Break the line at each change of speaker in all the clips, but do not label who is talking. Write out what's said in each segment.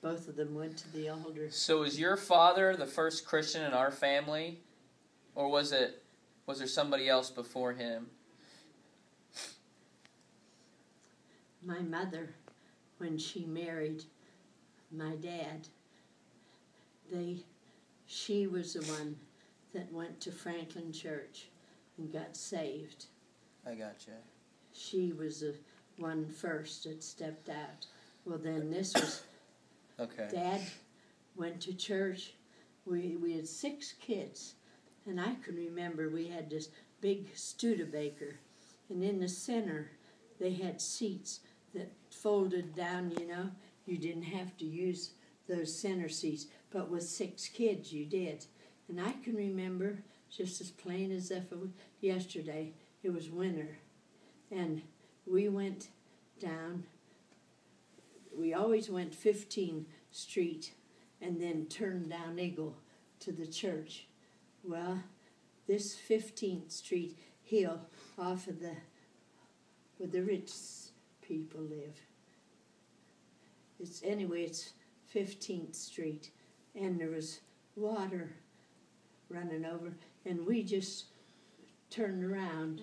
both of them went to the altar.
So was your father the first Christian in our family, or was there somebody else before him?
My mother, when she married my dad, she was the one that went to Franklin Church and got saved.
I gotcha.
She was the one first that stepped out. Well, then this was...
Okay.
Dad went to church. We had 6 kids, and I can remember we had this big Studebaker, and in the center they had seats that folded down, you know. You didn't have to use those center seats, but with 6 kids you did. And I can remember, just as plain as if it was yesterday, it was winter, and we went down. We always went 15th Street and then turned down Eagle to the church. Well, this 15th Street hill off of where the rich people live. It's 15th Street, and there was water running over, and we just turned around.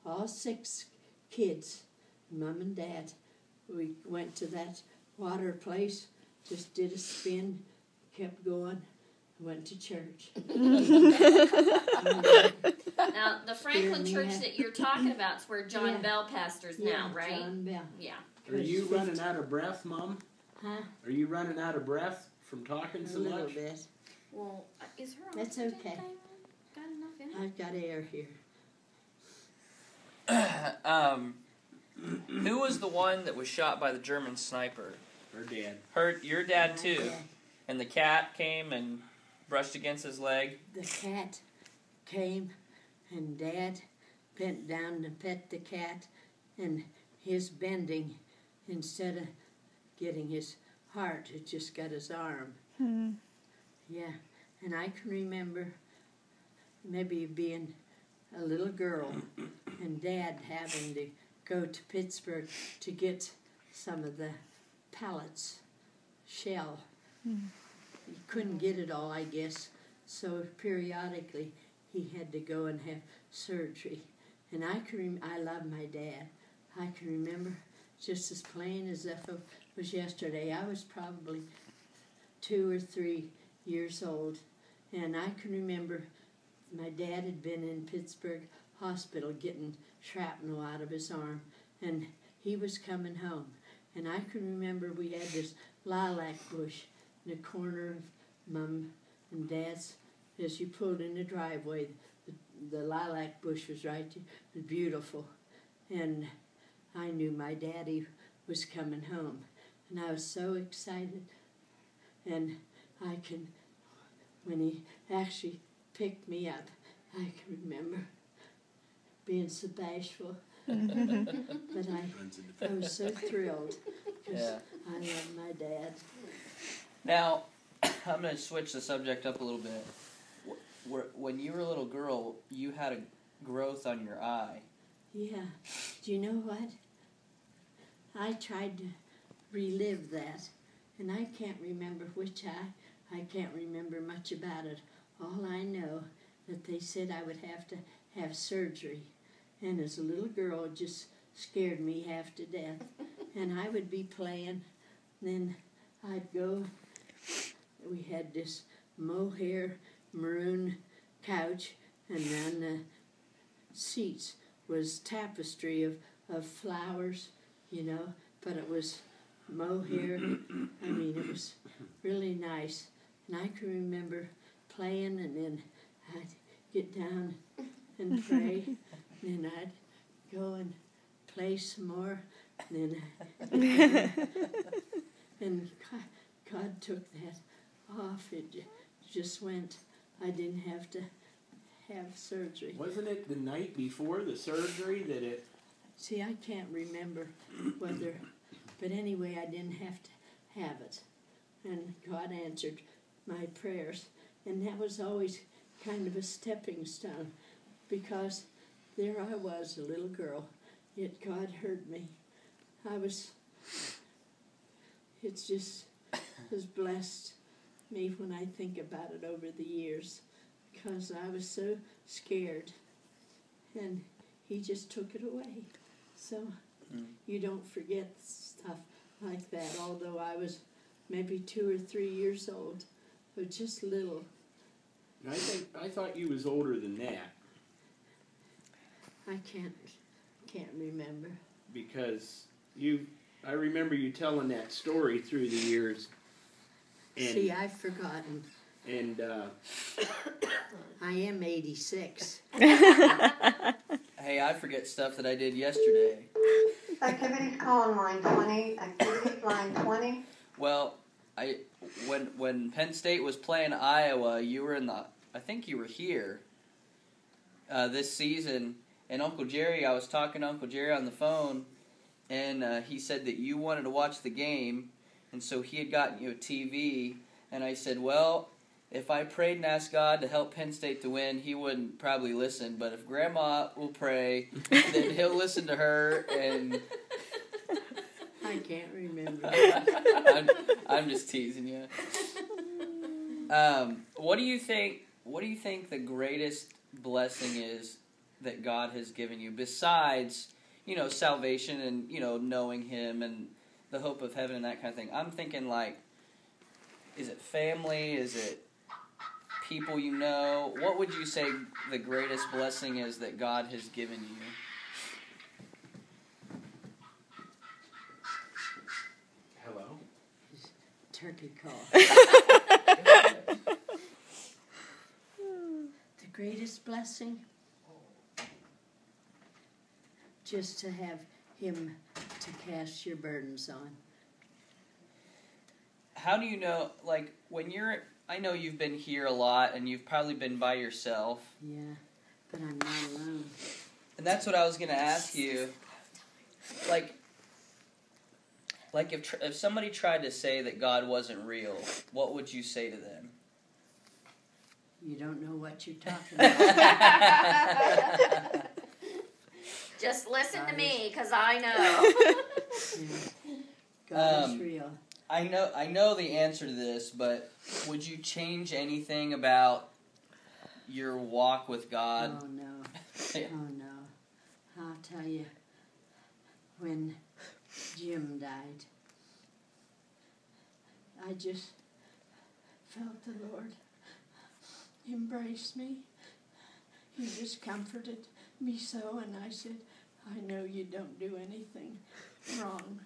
All 6 kids, Mom and Dad. We went to that water place, just did a spin, kept going, went to church.
Now, the Franklin Church that you're talking about is where John Bell pastors now, right?
John Bell.
Yeah.
Are you running out of breath, Mom?
Huh?
Are you running out of breath from talking so
A little
much?
bit.
Well, is her
That's
oxygen
okay.
thing got enough in it?
I've got air here.
Who was the one that was shot by the German sniper?
Her dad.
Your dad too.
Yeah.
And the cat came and brushed against his leg.
The cat came, and Dad bent down to pet the cat, and his bending, instead of getting his heart, it just got his arm. Yeah, and I can remember maybe being a little girl and Dad having to go to Pittsburgh to get some of the pallets, shell. He couldn't get it all, I guess, so periodically he had to go and have surgery. And I love my dad. I can remember just as plain as if it was yesterday. I was probably 2 or 3 years old, and I can remember my dad had been in Pittsburgh hospital getting shrapnel out of his arm, and he was coming home. And I can remember we had this lilac bush in the corner of Mom and Dad's. As you pulled in the driveway, the lilac bush was right there. It was beautiful. And I knew my daddy was coming home. And I was so excited. And when he actually picked me up, I can remember being so bashful. But I was so thrilled because I love my dad.
Now, I'm going to switch the subject up a little bit. When you were a little girl, you had a growth on your eye.
Yeah. Do you know what? I tried to relive that, and I can't remember which eye. I can't remember much about it. All I know that they said I would have to have surgery, and as a little girl, it just scared me half to death. And I would be playing, then I'd go. We had this mohair maroon couch, and on the seats was tapestry of flowers, you know, but it was mohair. I mean, it was really nice. And I can remember playing, and then I'd get down and pray, and then I'd go and play some more, and then and God took that off. It just went. I didn't have to have surgery.
Wasn't it the night before the surgery that it...
See, I can't remember whether, but anyway, I didn't have to have it. And God answered my prayers. And that was always kind of a stepping stone, because there I was, a little girl, yet God heard me. It's just has blessed me when I think about it over the years, because I was so scared, and he just took it away. So you don't forget stuff like that, although I was maybe 2 or 3 years old, but just little.
I thought you was older than that.
I can't remember.
Because I remember you telling that story through the years. And,
See, I've forgotten.
And
I am 86.
Hey, I forget stuff that I did yesterday.
Activities call on line 20. Activities line 20.
Well, when Penn State was playing Iowa, you were I think you were here this season, and Uncle Jerry, I was talking to Uncle Jerry on the phone, and he said that you wanted to watch the game, and so he had gotten you a TV, and I said, well, if I prayed and asked God to help Penn State to win, he wouldn't probably listen, but if Grandma will pray, then he'll listen to her, and
I can't remember.
I'm just teasing you. What do you think the greatest blessing is that God has given you, besides, salvation and, knowing Him and the hope of heaven and that kind of thing? I'm thinking, like, is it family? Is it people you know? What would you say the greatest blessing is that God has given you?
hello?
Turkey call. The greatest blessing? Just to have Him to cast your burdens on.
How do you know, like, when I know you've been here a lot, and you've probably been by yourself.
Yeah, but I'm not alone.
And that's what I was going to ask you. Like if somebody tried to say that God wasn't real, what would you say to them?
You don't know what you're talking about.
Just listen to me, because I know.
Yeah. God is real.
I know the answer to this, but would you change anything about your walk with God?
Oh, no. Oh, no. I'll tell you, when Jim died, I just felt the Lord embrace me. He just comforted me so, and I said, I know you don't do anything wrong,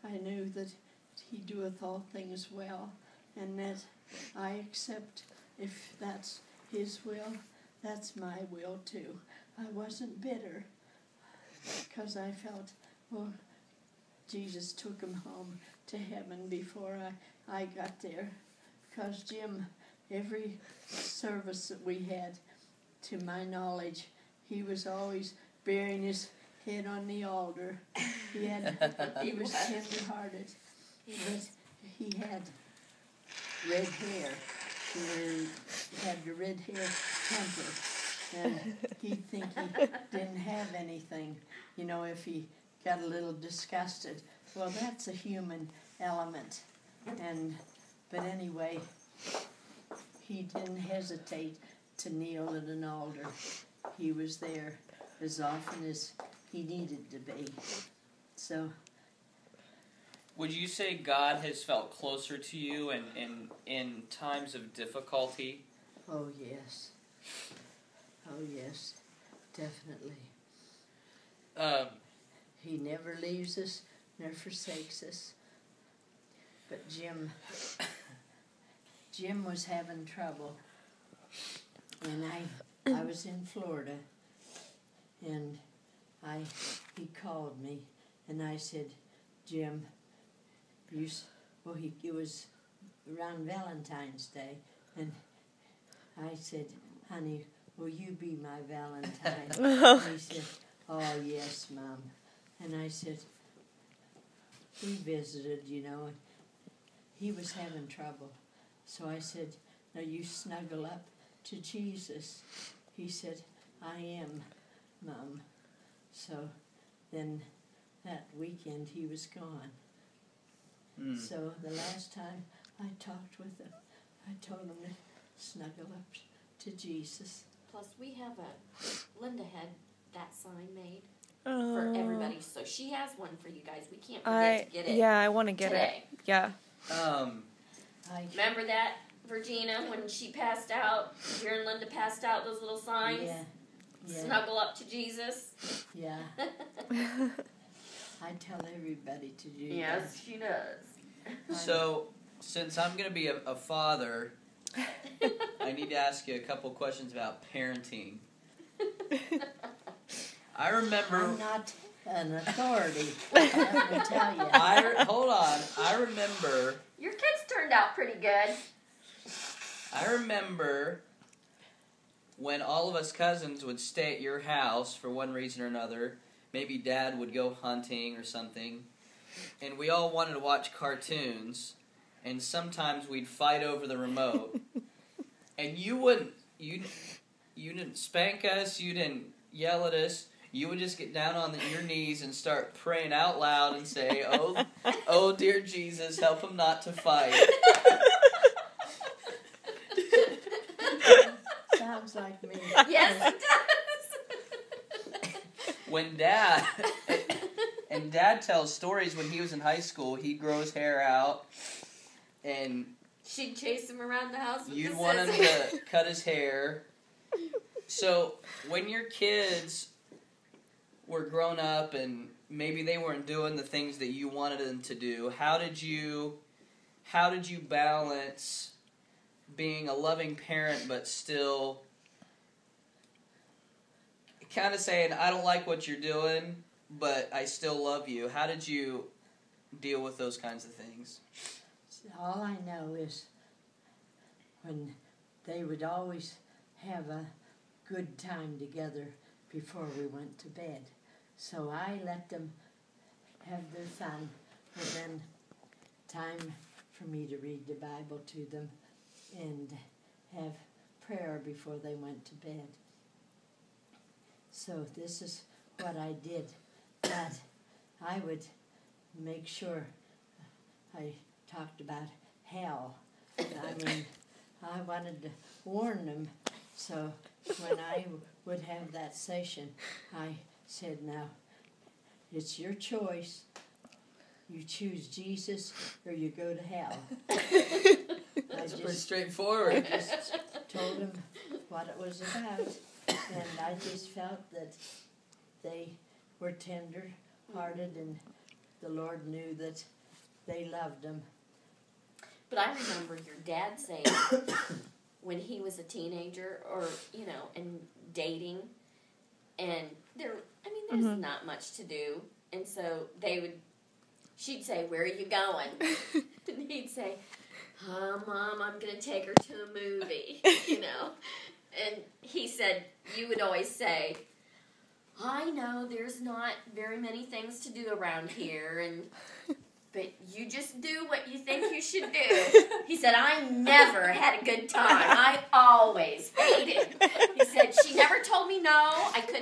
I knew that He doeth all things well, and that I accept, if that's His will, that's my will too. I wasn't bitter, because I felt, well, Jesus took him home to heaven before I got there. Because Jim, every service that we had, to my knowledge, he was always burying his head on the altar. He was tender-hearted, but he had red hair. He had the red hair temper, and he'd think he didn't have anything, if he got a little disgusted. Well, that's a human element, but anyway, he didn't hesitate to kneel at an altar. He was there as often as he needed to be. So,
would you say God has felt closer to you in times of difficulty?
oh yes. Oh yes, definitely. He never leaves us, never forsakes us. But Jim was having trouble, and I was in Florida, and he called me, and I said, Jim, it was around Valentine's Day, and I said, honey, will you be my Valentine? And he said, oh yes, Mom. And I said, we visited, and he was having trouble. So I said, now you snuggle up to Jesus. He said, I am, Mom. So then that weekend he was gone. So the last time I talked with them, I told them to snuggle up to Jesus.
Plus, we have Linda had that sign made for everybody, so she has one for you guys. We can't forget to get it.
Yeah, I want to get
today.
it. Yeah.
Remember that, Virginia, when she passed out? Jer and Linda passed out those little signs.
Yeah.
Snuggle up to Jesus.
Yeah. I tell everybody to do
Yes,
that.
she does.
So, since I'm going to be a father, I need to ask you a couple questions about parenting. I remember...
I'm not an authority, let me tell you.
Hold on. I remember...
Your kids turned out pretty good.
I remember when all of us cousins would stay at your house for one reason or another. Maybe Dad would go hunting or something. And we all wanted to watch cartoons. And sometimes we'd fight over the remote. And you didn't spank us. You didn't yell at us. You would just get down on your knees and start praying out loud and say, oh dear Jesus, help him not to fight.
Sounds like me.
Yes, it does.
When Dad tells stories when he was in high school, he'd grow his hair out, and
she'd chase him around the house with
you'd
the
want him
scissors.
to cut his hair. So when your kids were grown up and maybe they weren't doing the things that you wanted them to do, how did you balance being a loving parent but still kind of saying, I don't like what you're doing, but I still love you? How did you deal with those kinds of things?
All I know is when they would always have a good time together before we went to bed. So I let them have their fun, and then time for me to read the Bible to them and have prayer before they went to bed. So this is what I did. But I would make sure I talked about hell. I mean, I wanted to warn them. So when I would have that session, I said, now, it's your choice. You choose Jesus or you go to hell.
That's pretty straightforward.
I just told them what it was about. And I just felt that they were tender-hearted and the Lord knew that they loved them.
But I remember your dad saying when he was a teenager or, and dating, and there's not much to do. And so she'd say, where are you going? And he'd say, Mom, I'm going to take her to a movie, And he said, you would always say, I know there's not very many things to do around here, but you just do what you think you should do. He said, I never had a good time. I always hated. He said, she never told me no. I couldn't.